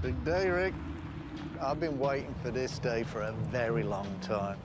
Big day, Rick. I've been waiting for this day for a very long time.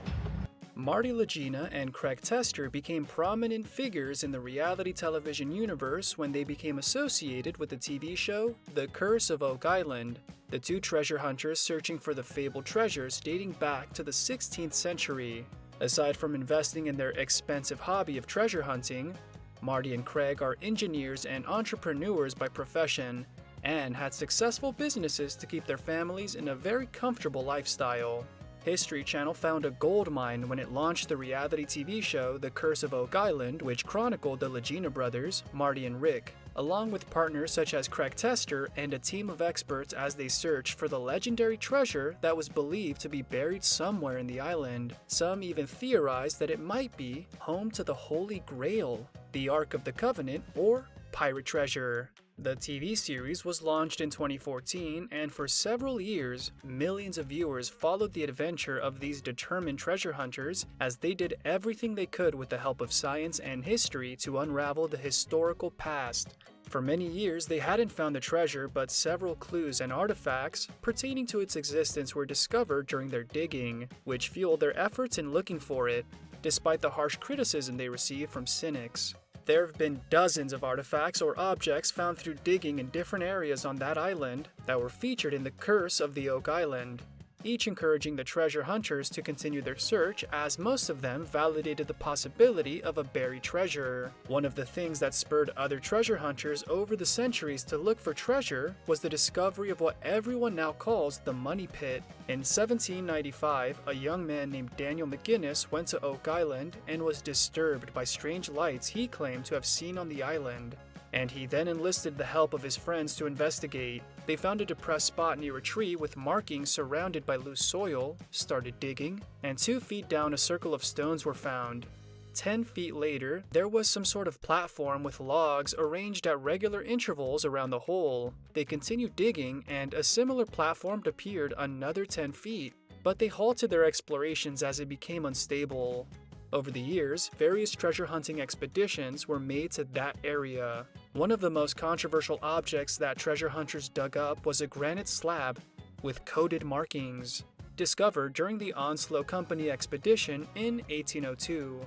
Marty Lagina and Craig Tester became prominent figures in the reality television universe when they became associated with the TV show The Curse of Oak Island, the two treasure hunters searching for the fabled treasures dating back to the 16th century. Aside from investing in their expensive hobby of treasure hunting, Marty and Craig are engineers and entrepreneurs by profession, and had successful businesses to keep their families in a very comfortable lifestyle. History Channel found a gold mine when it launched the reality TV show The Curse of Oak Island, which chronicled the Lagina brothers, Marty and Rick, along with partners such as Craig Tester and a team of experts as they searched for the legendary treasure that was believed to be buried somewhere in the island. Some even theorized that it might be home to the Holy Grail, the Ark of the Covenant, or pirate treasure. The TV series was launched in 2014, and for several years, millions of viewers followed the adventure of these determined treasure hunters as they did everything they could with the help of science and history to unravel the historical past. For many years, they hadn't found the treasure, but several clues and artifacts pertaining to its existence were discovered during their digging, which fueled their efforts in looking for it, despite the harsh criticism they received from cynics. There have been dozens of artifacts or objects found through digging in different areas on that island that were featured in the Curse of the Oak Island, each encouraging the treasure hunters to continue their search as most of them validated the possibility of a buried treasure. One of the things that spurred other treasure hunters over the centuries to look for treasure was the discovery of what everyone now calls the Money Pit. In 1795, a young man named Daniel McGinnis went to Oak Island and was disturbed by strange lights he claimed to have seen on the island, and he then enlisted the help of his friends to investigate. They found a depressed spot near a tree with markings surrounded by loose soil, started digging, and 2 feet down a circle of stones were found. 10 feet later, there was some sort of platform with logs arranged at regular intervals around the hole. They continued digging, and a similar platform appeared another 10 feet, but they halted their explorations as it became unstable. Over the years, various treasure hunting expeditions were made to that area. One of the most controversial objects that treasure hunters dug up was a granite slab with coded markings, discovered during the Onslow Company expedition in 1802.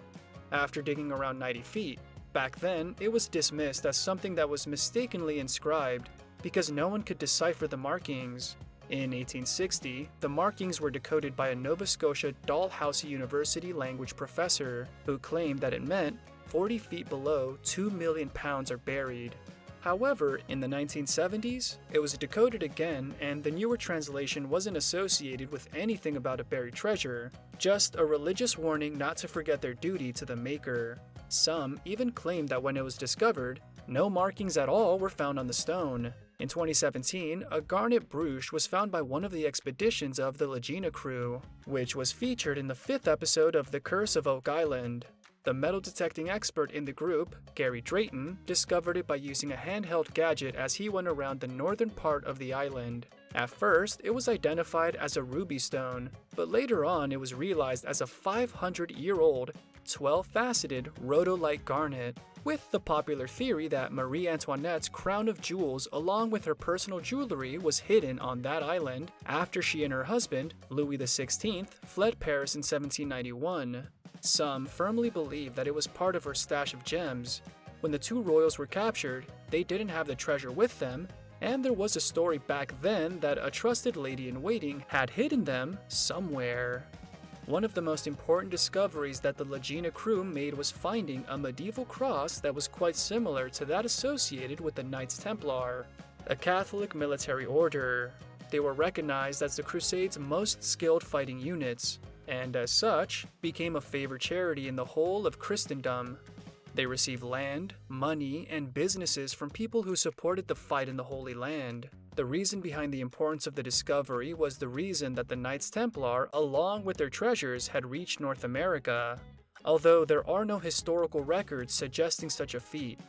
After digging around 90 feet, back then it was dismissed as something that was mistakenly inscribed because no one could decipher the markings. In 1860, the markings were decoded by a Nova Scotia Dalhousie University language professor who claimed that it meant 40 feet below 2 million pounds are buried. However, in the 1970s, it was decoded again, and the newer translation wasn't associated with anything about a buried treasure, just a religious warning not to forget their duty to the maker. Some even claimed that when it was discovered, no markings at all were found on the stone. In 2017, a garnet brooch was found by one of the expeditions of the Lagina crew, which was featured in the 5th episode of The Curse of Oak Island. The metal detecting expert in the group, Gary Drayton, discovered it by using a handheld gadget as he went around the northern part of the island. At first, it was identified as a ruby stone, but later on it was realized as a 500-year-old, 12-faceted rhodolite garnet, with the popular theory that Marie Antoinette's crown of jewels along with her personal jewelry was hidden on that island after she and her husband, Louis XVI, fled Paris in 1791. Some firmly believe that it was part of her stash of gems. When the two royals were captured, they didn't have the treasure with them, and there was a story back then that a trusted lady-in-waiting had hidden them somewhere. One of the most important discoveries that the Lagina crew made was finding a medieval cross that was quite similar to that associated with the Knights Templar, a Catholic military order. They were recognized as the Crusades' most skilled fighting units, and as such, became a favored charity in the whole of Christendom. They received land, money, and businesses from people who supported the fight in the Holy Land. The reason behind the importance of the discovery was the reason that the Knights Templar, along with their treasures, had reached North America, although there are no historical records suggesting such a feat.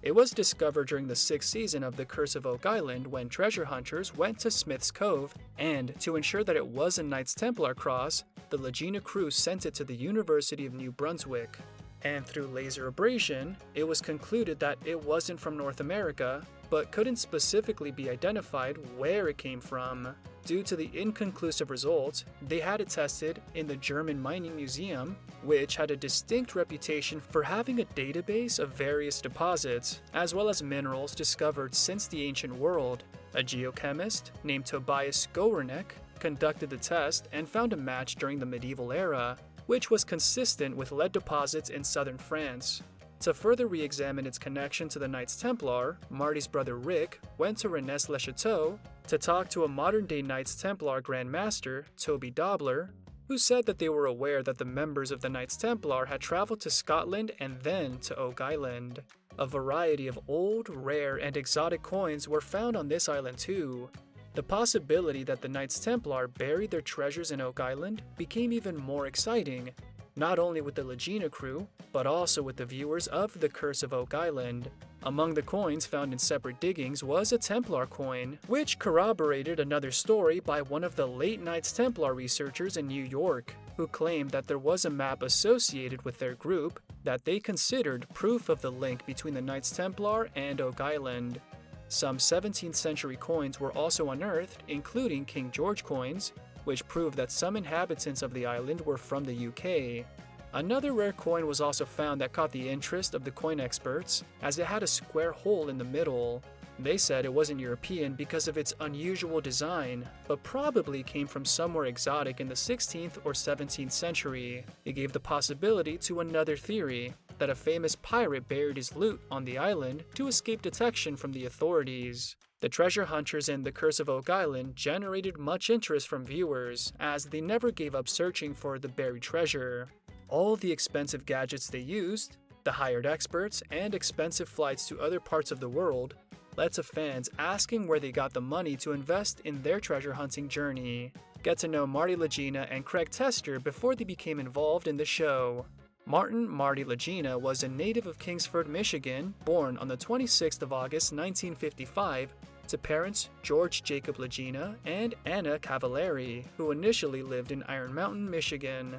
It was discovered during the 6th season of The Curse of Oak Island when treasure hunters went to Smith's Cove, and to ensure that it was a Knights Templar cross, the Lagina crew sent it to the University of New Brunswick. And through laser abrasion, it was concluded that it wasn't from North America, but couldn't specifically be identified where it came from. Due to the inconclusive results, they had it tested in the German Mining Museum, which had a distinct reputation for having a database of various deposits, as well as minerals discovered since the ancient world. A geochemist named Tobias Gowerneck conducted the test and found a match during the medieval era, which was consistent with lead deposits in southern France. To further re-examine its connection to the Knights Templar, Marty's brother Rick went to Rennes-le-Château to talk to a modern-day Knights Templar Grand Master, Toby Dobler, who said that they were aware that the members of the Knights Templar had traveled to Scotland and then to Oak Island. A variety of old, rare, and exotic coins were found on this island too. The possibility that the Knights Templar buried their treasures in Oak Island became even more exciting, not only with the Lagina crew, but also with the viewers of The Curse of Oak Island. Among the coins found in separate diggings was a Templar coin, which corroborated another story by one of the late Knights Templar researchers in New York, who claimed that there was a map associated with their group that they considered proof of the link between the Knights Templar and Oak Island. Some 17th century coins were also unearthed, including King George coins, which proved that some inhabitants of the island were from the UK. Another rare coin was also found that caught the interest of the coin experts, as it had a square hole in the middle. They said it wasn't European because of its unusual design, but probably came from somewhere exotic in the 16th or 17th century. It gave the possibility to another theory, that a famous pirate buried his loot on the island to escape detection from the authorities. The treasure hunters in The Curse of Oak Island generated much interest from viewers, as they never gave up searching for the buried treasure. All the expensive gadgets they used, the hired experts, and expensive flights to other parts of the world led to fans asking where they got the money to invest in their treasure hunting journey. Get to know Marty Lagina and Craig Tester before they became involved in the show. Marty Lagina was a native of Kingsford, Michigan, born on the 26th of August 1955 to parents George Jacob Lagina and Anna Cavallari, who initially lived in Iron Mountain, Michigan.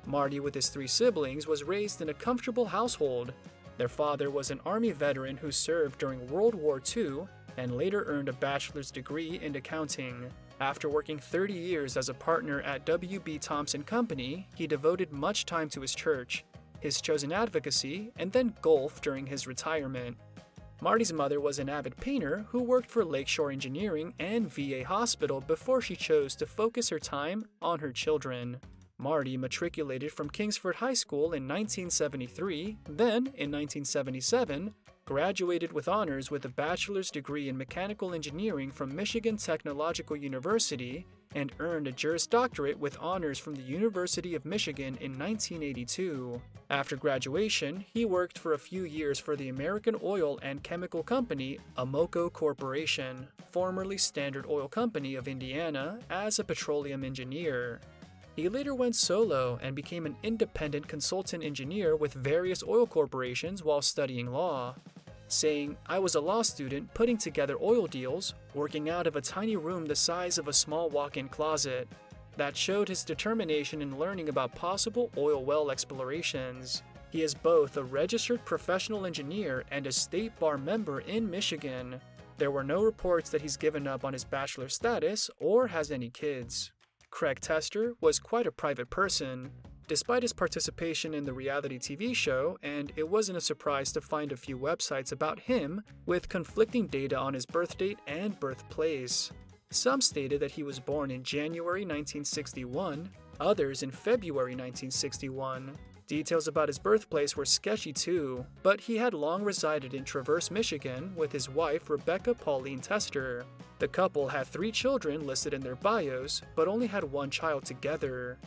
Marty, with his 3 siblings, was raised in a comfortable household. Their father was an Army veteran who served during World War II and later earned a bachelor's degree in accounting. After working 30 years as a partner at W.B. Thompson Company, he devoted much time to his church, his chosen advocacy, and then golf during his retirement. Marty's mother was an avid painter who worked for Lakeshore Engineering and VA Hospital before she chose to focus her time on her children. Marty matriculated from Kingsford High School in 1973, then, in 1977, graduated with honors with a bachelor's degree in mechanical engineering from Michigan Technological University, and earned a Juris Doctorate with honors from the University of Michigan in 1982. After graduation, he worked for a few years for the American oil and chemical company Amoco Corporation, formerly Standard Oil Company of Indiana, as a petroleum engineer. He later went solo and became an independent consultant engineer with various oil corporations while studying law, saying, "I was a law student putting together oil deals, working out of a tiny room the size of a small walk-in closet." That showed his determination in learning about possible oil well explorations. He is both a registered professional engineer and a state bar member in Michigan. There were no reports that he's given up on his bachelor status or has any kids. Craig Tester was quite a private person. Despite his participation in the reality TV show, and it wasn't a surprise to find a few websites about him with conflicting data on his birth date and birthplace. Some stated that he was born in January 1961, others in February 1961. Details about his birthplace were sketchy too, but he had long resided in Traverse, Michigan with his wife Rebecca Pauline Tester. The couple had 3 children listed in their bios, but only had 1 child together.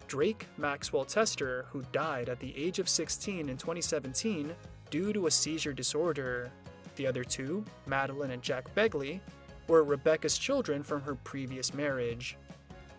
Drake Maxwell Tester, who died at the age of 16 in 2017 due to a seizure disorder. The other 2, Madeline and Jack Begley, were Rebecca's children from her previous marriage.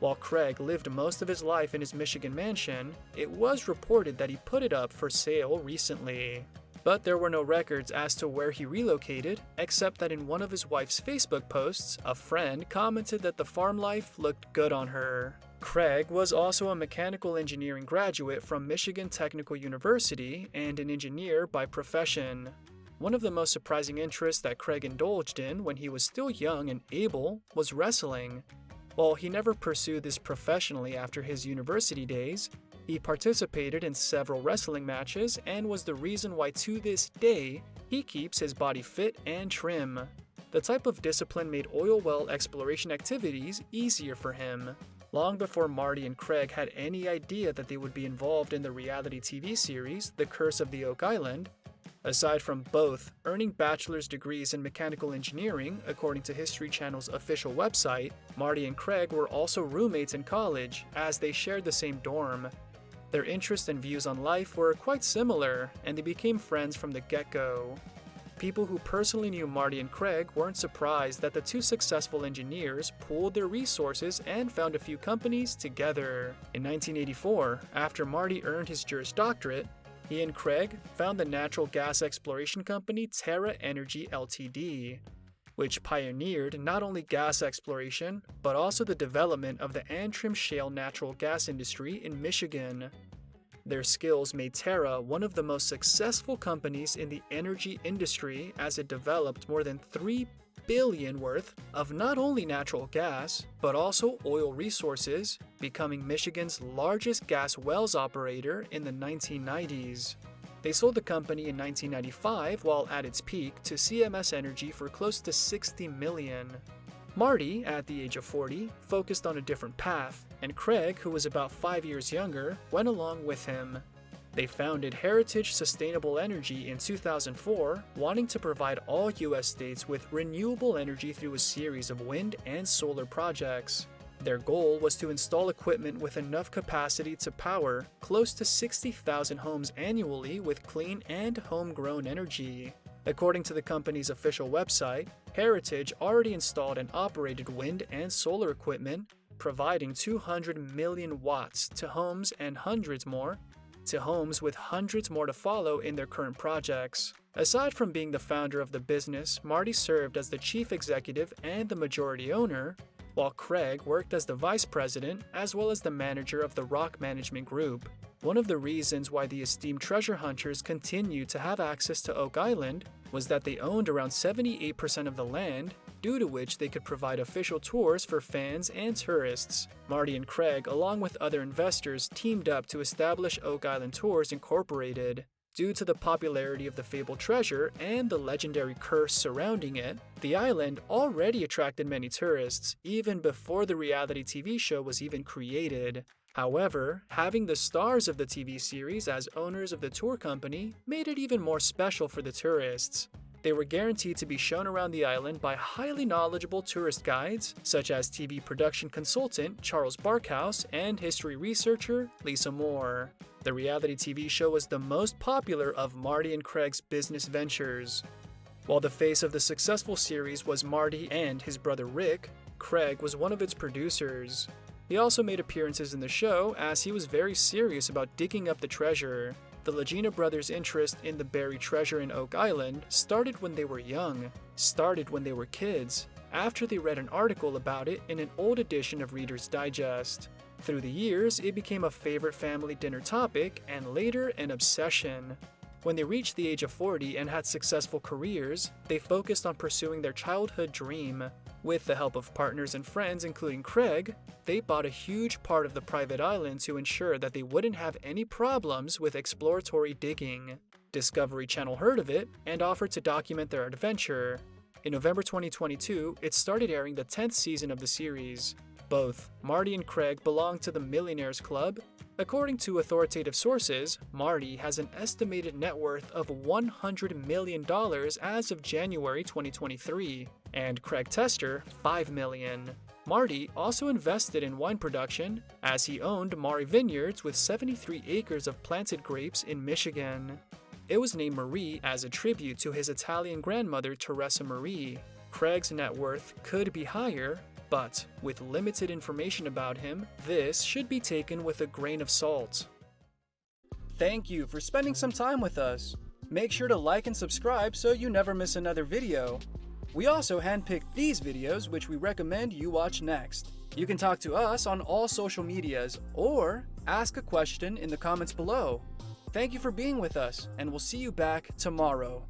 While Craig lived most of his life in his Michigan mansion, it was reported that he put it up for sale recently. But there were no records as to where he relocated, except that in one of his wife's Facebook posts, a friend commented that the farm life looked good on her. Craig was also a mechanical engineering graduate from Michigan Technical University and an engineer by profession. One of the most surprising interests that Craig indulged in when he was still young and able was wrestling. While he never pursued this professionally after his university days, he participated in several wrestling matches and was the reason why to this day he keeps his body fit and trim. The type of discipline made oil well exploration activities easier for him. Long before Marty and Craig had any idea that they would be involved in the reality TV series The Curse of the Oak Island, aside from both earning bachelor's degrees in mechanical engineering according to History Channel's official website, Marty and Craig were also roommates in college as they shared the same dorm. Their interests and views on life were quite similar, and they became friends from the get-go. People who personally knew Marty and Craig weren't surprised that the two successful engineers pooled their resources and found a few companies together. In 1984, after Marty earned his Juris Doctorate, he and Craig found the natural gas exploration company Terra Energy Ltd., which pioneered not only gas exploration, but also the development of the Antrim shale natural gas industry in Michigan. Their skills made Terra one of the most successful companies in the energy industry as it developed more than $3 billion worth of not only natural gas, but also oil resources, becoming Michigan's largest gas wells operator in the 1990s. They sold the company in 1995 while at its peak to CMS Energy for close to $60 million. Marty, at the age of 40, focused on a different path, and Craig, who was about 5 years younger, went along with him. They founded Heritage Sustainable Energy in 2004, wanting to provide all U.S. states with renewable energy through a series of wind and solar projects. Their goal was to install equipment with enough capacity to power close to 60,000 homes annually with clean and homegrown energy. According to the company's official website, Heritage already installed and operated wind and solar equipment, providing 200 million watts to homes and hundreds more to homes with hundreds more to follow in their current projects. Aside from being the founder of the business, Marty served as the chief executive and the majority owner, while Craig worked as the vice president as well as the manager of the Rock Management Group. One of the reasons why the esteemed treasure hunters continued to have access to Oak Island was that they owned around 78% of the land, due to which they could provide official tours for fans and tourists. Marty and Craig, along with other investors, teamed up to establish Oak Island Tours Incorporated. Due to the popularity of the fabled treasure and the legendary curse surrounding it, the island already attracted many tourists, even before the reality TV show was even created. However, having the stars of the TV series as owners of the tour company made it even more special for the tourists. They were guaranteed to be shown around the island by highly knowledgeable tourist guides, such as TV production consultant Charles Barkhouse and history researcher Lisa Moore. The reality TV show was the most popular of Marty and Craig's business ventures. While the face of the successful series was Marty and his brother Rick, Craig was one of its producers. He also made appearances in the show as he was very serious about digging up the treasure. The Lagina brothers' interest in the buried treasure in Oak Island started when they were young, started when they were kids, after they read an article about it in an old edition of Reader's Digest. Through the years, it became a favorite family dinner topic and later an obsession. When they reached the age of 40 and had successful careers, they focused on pursuing their childhood dream. With the help of partners and friends, including Craig, they bought a huge part of the private island to ensure that they wouldn't have any problems with exploratory digging. Discovery Channel heard of it and offered to document their adventure. In November 2022, it started airing the 10th season of the series. Both Marty and Craig belong to the Millionaires Club. According to authoritative sources, Marty has an estimated net worth of $100 million as of January 2023, and Craig Tester, $5 million. Marty also invested in wine production, as he owned Mari Vineyards with 73 acres of planted grapes in Michigan. It was named Marie as a tribute to his Italian grandmother Teresa Marie. Craig's net worth could be higher, but with limited information about him, this should be taken with a grain of salt. Thank you for spending some time with us. Make sure to like and subscribe so you never miss another video. We also handpicked these videos which we recommend you watch next. You can talk to us on all social medias or ask a question in the comments below. Thank you for being with us, and we'll see you back tomorrow.